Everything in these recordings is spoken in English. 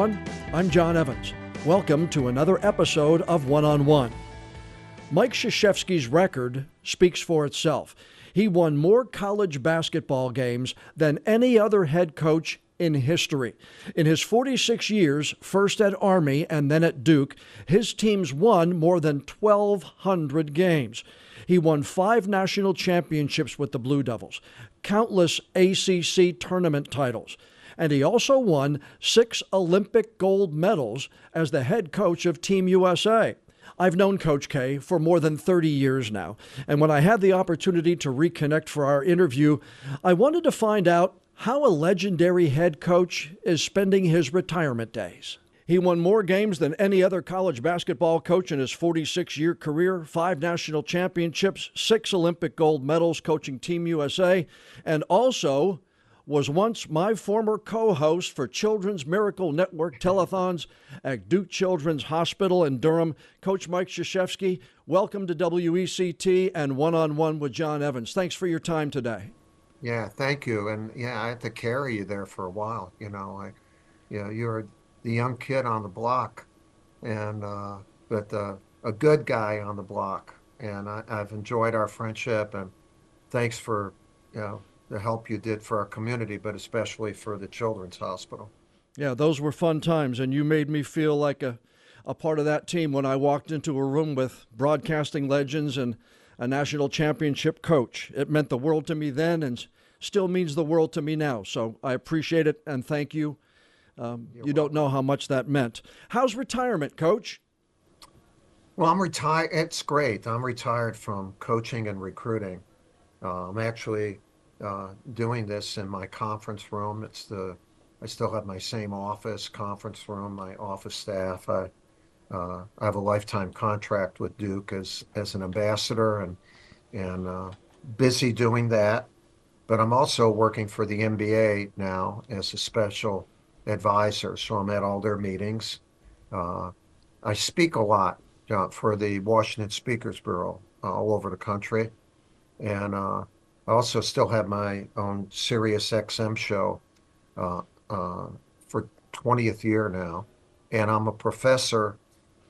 everyone. I'm Jon Evans. Welcome to another episode of One-on-One. Mike Krzyzewski's record speaks for itself. He won more college basketball games than any other head coach in history. In his 46 years, first at Army and then at Duke, his teams won more than 1,200 games. He won 5 national championships with the Blue Devils, countless ACC tournament titles, and he also won 6 Olympic gold medals as the head coach of Team USA. I've known Coach K for more than 30 years now, and when I had the opportunity to reconnect for our interview, I wanted to find out how a legendary head coach is spending his retirement days. He won more games than any other college basketball coach in his 46-year career, 5 national championships, 6 Olympic gold medals coaching Team USA, and also was once my former co-host for Children's Miracle Network telethons at Duke Children's Hospital in Durham. Coach Mike Krzyzewski, welcome to WECT and One-on-One with Jon Evans. Thanks for your time today. Yeah, thank you. And yeah, I had to carry you there for a while. You're the young kid on the block, and but a good guy on the block. And I've enjoyed our friendship, and thanks for the help you did for our community, but especially for the Children's Hospital. Yeah, those were fun times, and you made me feel like a part of that team when I walked into a room with broadcasting legends and a national championship coach. It meant the world to me then and still means the world to me now. So I appreciate it and thank you. You don't know how much that meant. How's retirement, Coach? Well, I'm retired. It's great. I'm retired from coaching and recruiting. I'm actually doing this in my conference room. I still have my same office, conference room, my office staff. I have a lifetime contract with Duke as an ambassador and busy doing that. But I'm also working for the NBA now as a special advisor. So I'm at all their meetings. I speak a lot, for the Washington Speakers Bureau all over the country. And I also still have my own Sirius XM show for 20th year now. And I'm a professor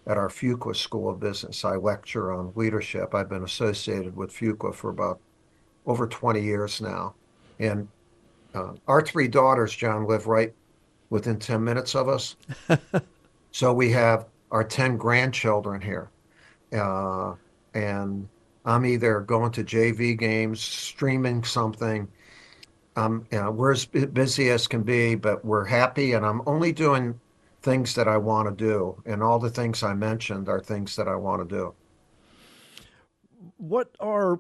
at our Fuqua School of Business. I lecture on leadership. I've been associated with Fuqua for about over 20 years now. And our 3 daughters, John, live right within 10 minutes of us. So we have our 10 grandchildren here. And I'm either going to JV games, streaming something. We're as busy as can be, but we're happy. And I'm only doing things that I want to do. And all the things I mentioned are things that I want to do. What are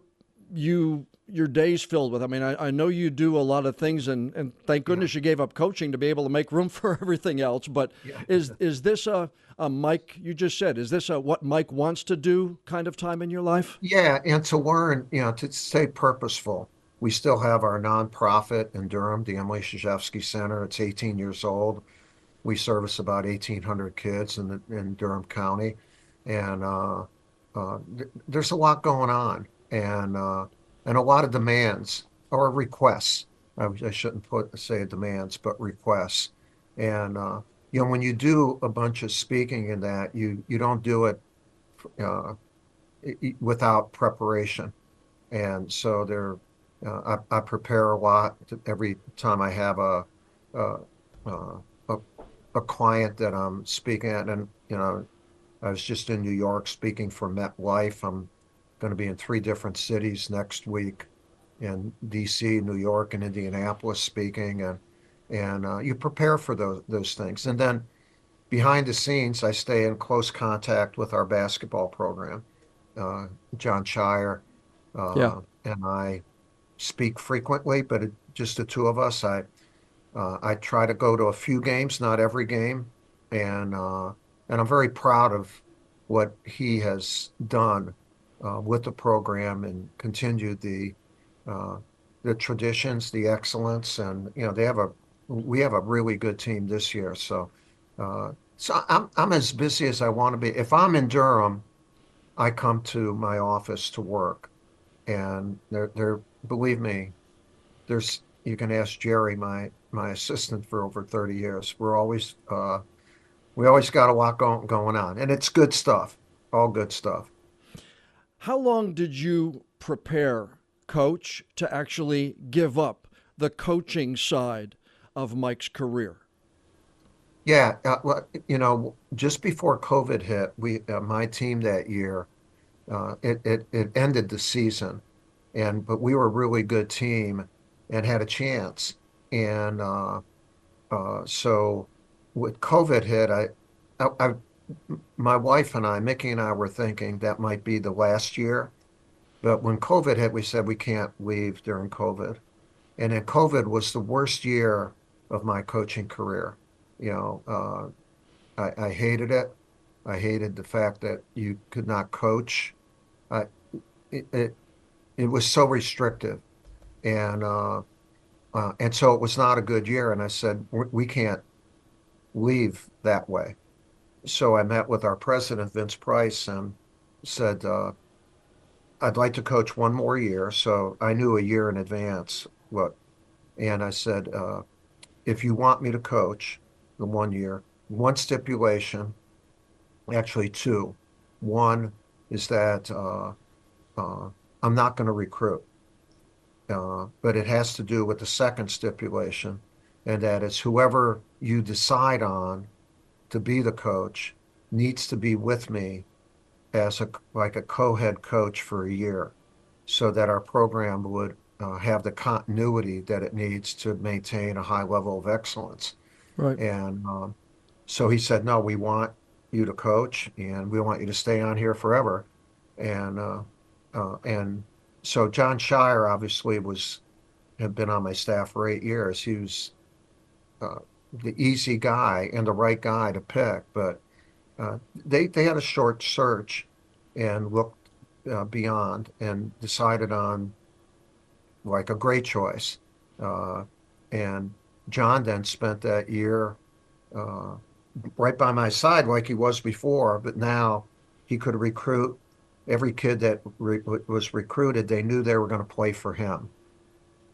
your days filled with? I mean, I know you do a lot of things, and thank goodness you gave up coaching to be able to make room for everything else. But is this a Mike, you just said, is this a what Mike wants to do kind of time in your life? Yeah, and to learn, to stay purposeful. We still have our nonprofit in Durham, the Emily Krzyzewski Center. It's 18 years old. We service about 1,800 kids in Durham County, and there's a lot going on, and a lot of demands or requests. I shouldn't say demands, but requests. And when you do a bunch of speaking in that, you don't do it without preparation. And so I prepare a lot every time I have a client that I'm speaking at. And I was just in New York speaking for MetLife. I'm going to be in 3 different cities next week, in DC, New York, and Indianapolis speaking, and you prepare for those things. And then behind the scenes, I stay in close contact with our basketball program. John Shire and I speak frequently, but just the 2 of us. I try to go to a few games, not every game, and I'm very proud of what he has done with the program and continued the traditions, the excellence, and we have a really good team this year. So I'm as busy as I want to be. If I'm in Durham, I come to my office to work, and there believe me, you can ask Jerry, my assistant for over 30 years. We're always we always got a lot going on, and it's good stuff, all good stuff. How long did you prepare, Coach, to actually give up the coaching side of Mike's career? Yeah, well, just before COVID hit, we my team that year, it ended the season, but we were a really good team and had a chance. And so with COVID hit, I my wife and I, Mickey and I, were thinking that might be the last year. But when COVID hit, we said we can't leave during COVID. And then COVID was the worst year of my coaching career. You know, I hated it. I hated the fact that you could not coach. I, it, it, it was so restrictive. And, and so it was not a good year. And I said, we can't leave that way. So I met with our president, Vince Price, and said, I'd like to coach one more year. So I knew a year in advance what, and I said, if you want me to coach the 1 year, one stipulation, actually two. One is that I'm not going to recruit, but it has to do with the second stipulation, and that is whoever you decide on to be the coach needs to be with me as a co-head coach for a year, so that our program would have the continuity that it needs to maintain a high level of excellence. Right. And so he said, no, we want you to coach and we want you to stay on here forever. And and so John Shire obviously had been on my staff for 8 years. He was uh, the easy guy and the right guy to pick, but they had a short search and looked beyond and decided on like a great choice. Uh, and John then spent that year uh, right by my side like he was before, but now he could recruit every kid that was recruited. They knew they were going to play for him.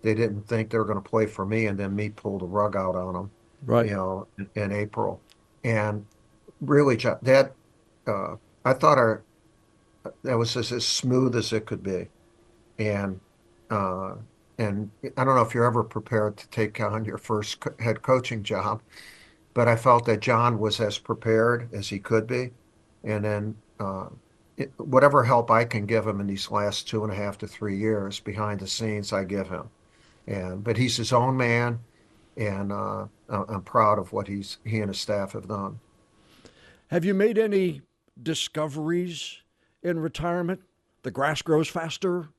They didn't think they were going to play for me and then me pull the rug out on them, Right. in April. And really, that I thought that was just as smooth as it could be. And uh, and I don't know if you're ever prepared to take on your first head coaching job, but I felt that John was as prepared as he could be. And then whatever help I can give him in these last 2.5 to 3 years behind the scenes, I give him. But he's his own man, and I'm proud of what he and his staff have done. Have you made any discoveries in retirement? The grass grows faster.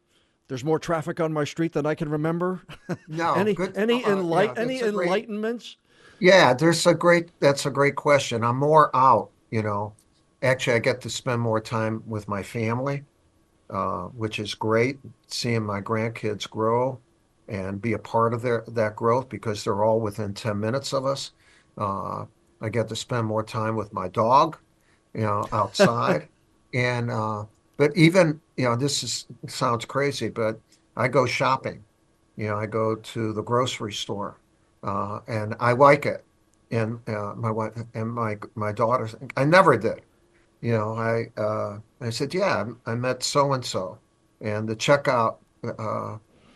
There's more traffic on my street than I can remember. No, any good. any Yeah, any that's a great. enlightenments? Yeah, that's a great question. I'm more out. Actually, I get to spend more time with my family, which is great. Seeing my grandkids grow and be a part of that growth because they're all within 10 minutes of us. Uh, I get to spend more time with my dog, outside. And but even, sounds crazy, but I go shopping. I go to the grocery store, and I like it. And my wife and my daughters, I never did. I said, yeah, I met so and so, and the checkout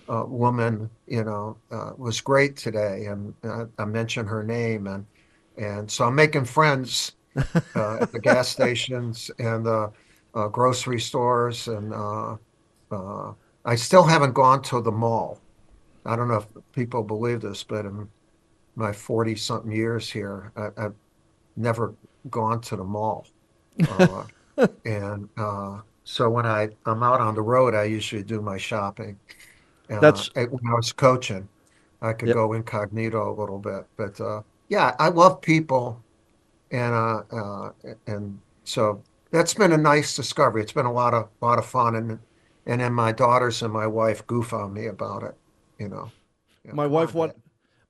woman, was great today, and I mentioned her name, and so I'm making friends at the gas stations and the grocery stores, and uh, I still haven't gone to the mall. I don't know if people believe this, but in my 40 something years here, I've never gone to the mall. Uh, and so when I'm out on the road, I usually do my shopping. That's When I was coaching, I could Yep. go incognito a little bit, but yeah, I love people, and so that's been a nice discovery. It's been a lot of fun, and then my daughters and my wife goof on me about it. You know, My come wife on, want Dad.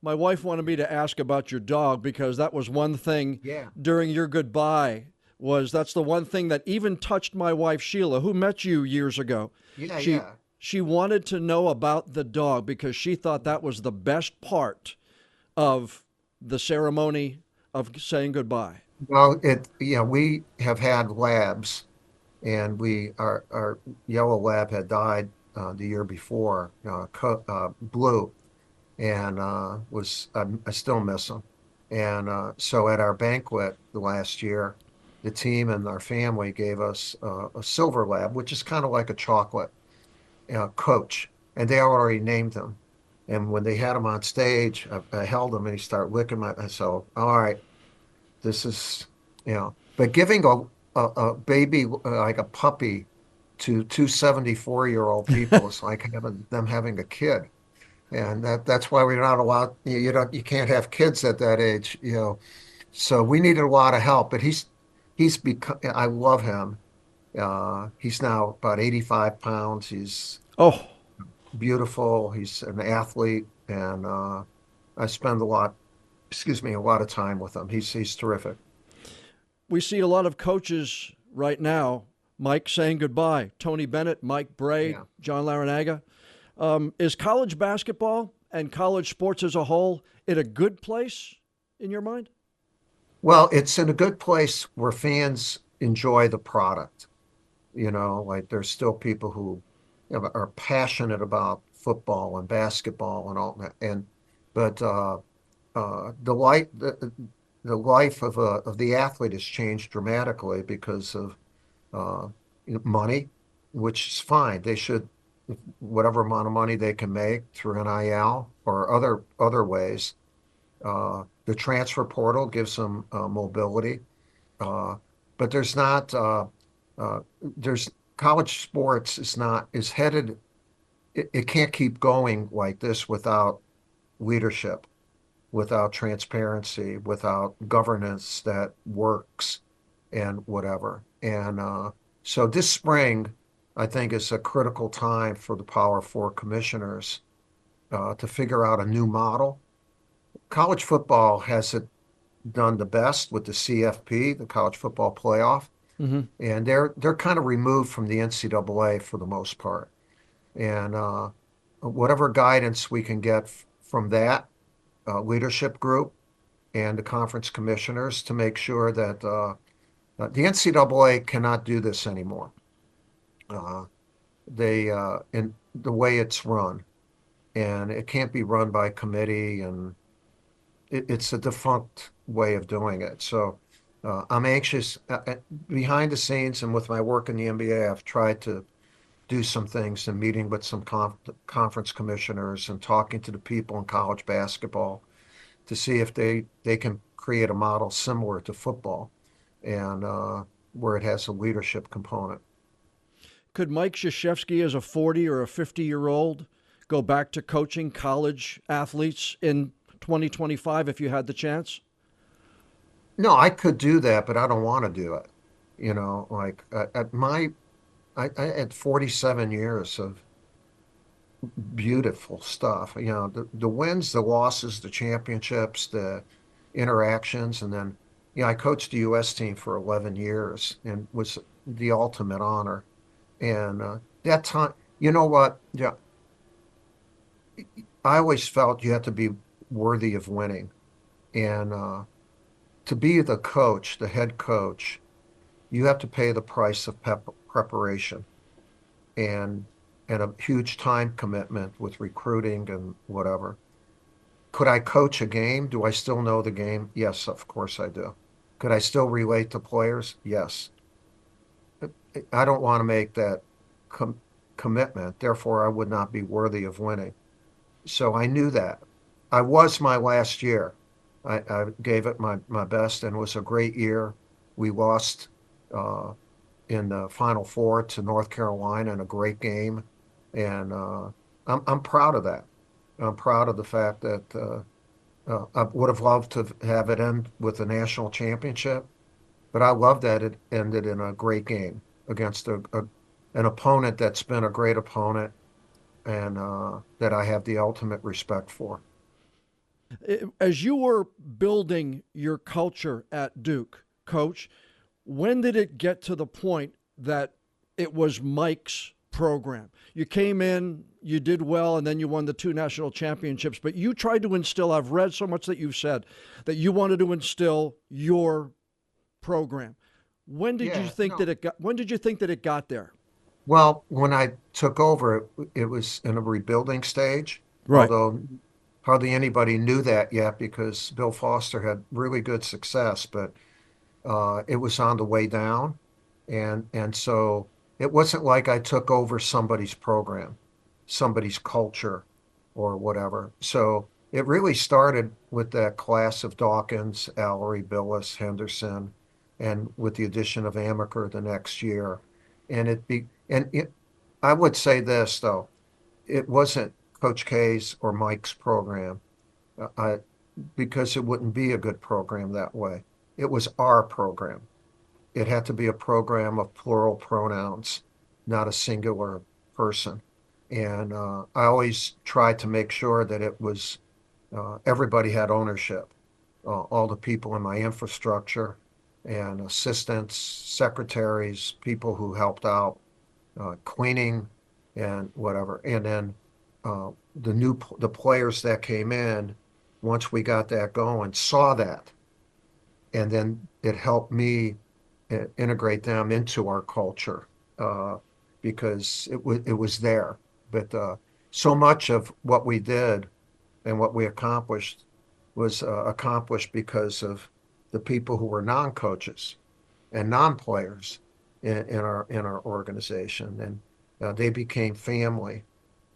my wife wanted me to ask about your dog because that was one thing Yeah, during your goodbye was that's the one thing that even touched my wife Sheila, who met you years ago. yeah, She yeah. she wanted to know about the dog because she thought that was the best part of the ceremony of saying goodbye. Well, we have had labs, and our yellow lab had died the year before, Blue, and I still miss him. And so at our banquet the last year, the team and our family gave us a silver lab, which is kind of like a chocolate coach, and they already named him. And when they had him on stage, I held him, and he started licking my. So, all right, this is, but giving a baby like a puppy to two 74-year-old people is like having a kid. And that's why we're not allowed, you can't have kids at that age. So we needed a lot of help, but he's become, I love him. He's now about 85 pounds. He's Oh, beautiful. He's an athlete, and I spend a lot of time with him. He's terrific. we see a lot of coaches right now, Mike saying goodbye. Tony Bennett, Mike Bray, Yeah. John Larinaga. Is college basketball and college sports as a whole in a good place in your mind? Well, it's in a good place where fans enjoy the product. Like there's still people who are passionate about football and basketball and all that. But the life of the athlete has changed dramatically because of uh, money, which is fine. They should whatever amount of money they can make through NIL or other ways. The transfer portal gives them mobility, uh, but uh, there's college sports is headed. It can't keep going like this without leadership, without transparency, without governance that works, and whatever. And so this spring, I think, is a critical time for the Power Four commissioners to figure out a new model. College football has it done the best with the CFP, the College Football Playoff, Mm-hmm. and they're kind of removed from the NCAA for the most part. And whatever guidance we can get from that leadership group and the conference commissioners to make sure that the NCAA cannot do this anymore. Uh, in the way it's run, and it can't be run by committee, and it's a defunct way of doing it. So I'm anxious behind the scenes, and with my work in the NBA, I've tried to do some things and meeting with some conference commissioners and talking to the people in college basketball to see if they can create a model similar to football and where it has a leadership component. Could Mike Krzyzewski, as a 40 or a 50-year-old, go back to coaching college athletes in 2025 if you had the chance? No, I could do that, but I don't want to do it. Like I had 47 years of beautiful stuff. The wins, the losses, the championships, the interactions, and then, I coached the U.S. team for 11 years and was the ultimate honor. And that time, you know what? Yeah, I always felt you had to be worthy of winning. And to be the coach, the head coach, you have to pay the price of preparation and a huge time commitment with recruiting and whatever. Could I coach a game? Do I still know the game? Yes, of course I do. Could I still relate to players? Yes. I don't want to make that com commitment. Therefore, I would not be worthy of winning. So I knew that. I was my last year. I gave it my best, and it was a great year. We lost uh, in the Final Four to North Carolina in a great game, and I'm proud of that. I'm proud of the fact that I would have loved to have it end with a national championship, but I love that it ended in a great game against an opponent that's been a great opponent and that I have the ultimate respect for. As you were building your culture at Duke, Coach, when did it get to the point that it was Mike's program? You came in, you did well, and then you won the two national championships. But you tried to instill, I've read so much that you've said, that you wanted to instill your program. When did you Yeah, think no. that it got? When did you think that it got there? Well, when I took over, it was in a rebuilding stage, Right. although hardly anybody knew that yet because Bill Foster had really good success, but it was on the way down. And so it wasn't like I took over somebody's program, somebody's culture or whatever. So it really started with that class of Dawkins, Allery, Billis, Henderson, and with the addition of Amaker the next year. I would say this though, it wasn't Coach K's or Mike's program, I, because it wouldn't be a good program that way. It was our program. It had to be a program of plural pronouns, not a singular person. And I always tried to make sure that it was everybody had ownership, all the people in my infrastructure and assistants, secretaries, people who helped out, cleaning and whatever. And then the players that came in, once we got that going, saw that, and then it helped me integrate them into our culture because it was there. But so much of what we did and what we accomplished was accomplished because of the people who were non-coaches and non-players in our organization, and they became family.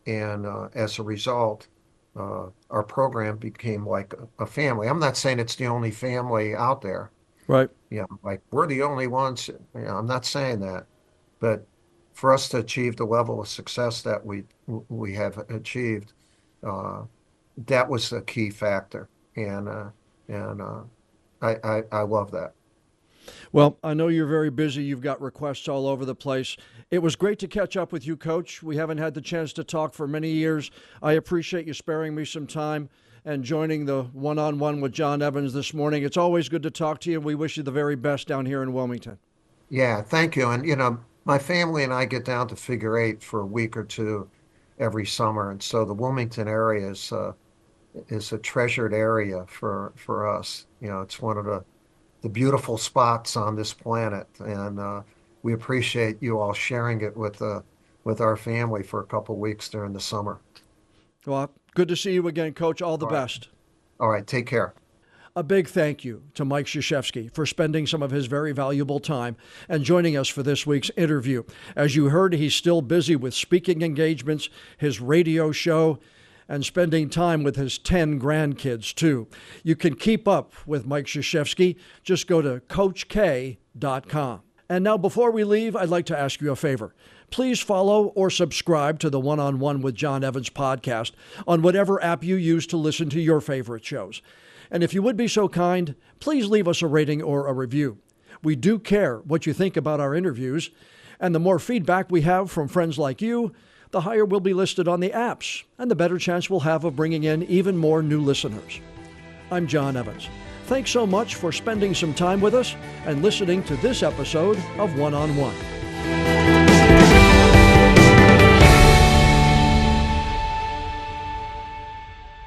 And as a result, our program became like a family. I'm not saying it's the only family out there. Right. Like we're the only ones. I'm not saying that, but for us to achieve the level of success that we have achieved, uh, that was a key factor, and I love that. Well, I know you're very busy. You've got requests all over the place. It was great to catch up with you, Coach. We haven't had the chance to talk for many years. I appreciate you sparing me some time and joining the one-on-one with Jon Evans this morning. It's always good to talk to you. We wish you the very best down here in Wilmington. Yeah, thank you. And my family and I get down to Figure Eight for a week or two every summer, and so the Wilmington area is a treasured area for us. It's one of the beautiful spots on this planet, and we appreciate you all sharing it with our family for a couple weeks during the summer. Well, good to see you again, Coach. All the All right, best. all right, take care. A big thank you to Mike Krzyzewski for spending some of his very valuable time and joining us for this week's interview. As you heard, he's still busy with speaking engagements, his radio show, and spending time with his 10 grandkids, too. You can keep up with Mike Krzyzewski. Just go to CoachK.com. And now, before we leave, I'd like to ask you a favor. Please follow or subscribe to the One-on-One with Jon Evans podcast on whatever app you use to listen to your favorite shows. And if you would be so kind, please leave us a rating or a review. We do care what you think about our interviews, and the more feedback we have from friends like you, the higher we'll be listed on the apps, and the better chance we'll have of bringing in even more new listeners. I'm Jon Evans. Thanks so much for spending some time with us and listening to this episode of One-on-One.